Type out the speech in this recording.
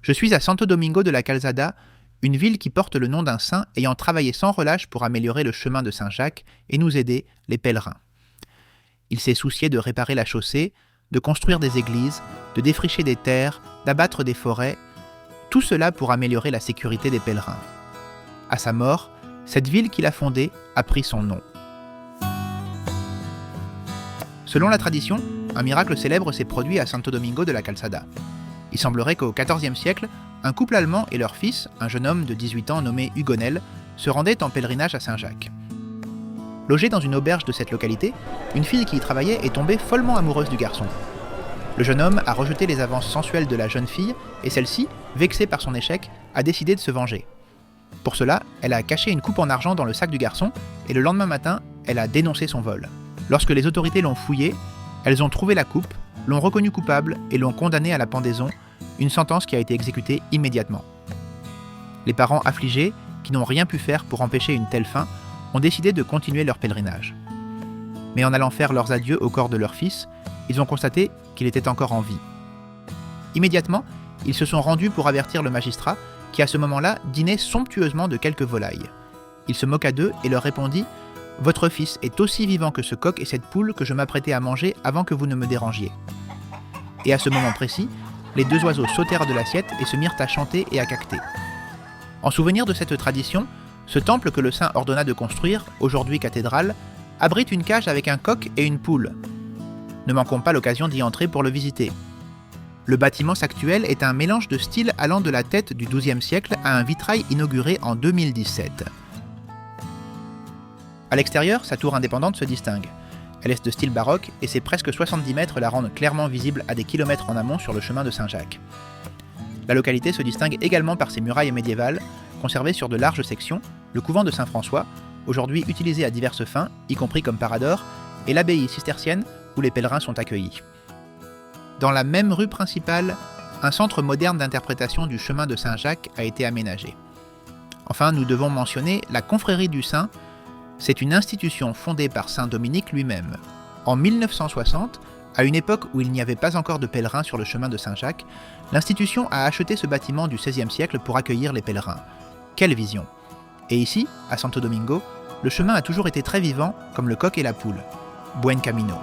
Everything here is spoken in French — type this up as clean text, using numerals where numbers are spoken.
Je suis à Santo Domingo de la Calzada, une ville qui porte le nom d'un saint ayant travaillé sans relâche pour améliorer le chemin de Saint-Jacques et nous aider, les pèlerins. Il s'est soucié de réparer la chaussée, de construire des églises, de défricher des terres, d'abattre des forêts, tout cela pour améliorer la sécurité des pèlerins. À sa mort, cette ville qu'il a fondée a pris son nom. Selon la tradition, un miracle célèbre s'est produit à Santo Domingo de la Calzada. Il semblerait qu'au XIVe siècle, un couple allemand et leur fils, un jeune homme de 18 ans nommé Hugonel, se rendaient en pèlerinage à Saint-Jacques. Logée dans une auberge de cette localité, une fille qui y travaillait est tombée follement amoureuse du garçon. Le jeune homme a rejeté les avances sensuelles de la jeune fille et celle-ci, vexée par son échec, a décidé de se venger. Pour cela, elle a caché une coupe en argent dans le sac du garçon et le lendemain matin, elle a dénoncé son vol. Lorsque les autorités l'ont fouillé, elles ont trouvé la coupe, l'ont reconnu coupable et l'ont condamné à la pendaison, une sentence qui a été exécutée immédiatement. Les parents affligés, qui n'ont rien pu faire pour empêcher une telle fin, ont décidé de continuer leur pèlerinage. Mais en allant faire leurs adieux au corps de leur fils, ils ont constaté qu'il était encore en vie. Immédiatement, ils se sont rendus pour avertir le magistrat, qui à ce moment-là dînait somptueusement de quelques volailles. Il se moqua d'eux et leur répondit « Votre fils est aussi vivant que ce coq et cette poule que je m'apprêtais à manger avant que vous ne me dérangiez. » Et à ce moment précis, les deux oiseaux sautèrent de l'assiette et se mirent à chanter et à caqueter. En souvenir de cette tradition, ce temple que le saint ordonna de construire, aujourd'hui cathédrale, abrite une cage avec un coq et une poule. Ne manquons pas l'occasion d'y entrer pour le visiter. Le bâtiment actuel est un mélange de styles allant de la tête du XIIe siècle à un vitrail inauguré en 2017. À l'extérieur, sa tour indépendante se distingue. Elle est de style baroque et ses presque 70 mètres la rendent clairement visible à des kilomètres en amont sur le chemin de Saint-Jacques. La localité se distingue également par ses murailles médiévales, conservées sur de larges sections, le couvent de Saint-François, aujourd'hui utilisé à diverses fins, y compris comme parador, et l'abbaye cistercienne où les pèlerins sont accueillis. Dans la même rue principale, un centre moderne d'interprétation du chemin de Saint-Jacques a été aménagé. Enfin, nous devons mentionner la confrérie du Saint. C'est une institution fondée par saint Dominique lui-même. En 1960, à une époque où il n'y avait pas encore de pèlerins sur le chemin de Saint-Jacques, l'institution a acheté ce bâtiment du XVIe siècle pour accueillir les pèlerins. Quelle vision! Et ici, à Santo Domingo, le chemin a toujours été très vivant, comme le coq et la poule. Buen camino.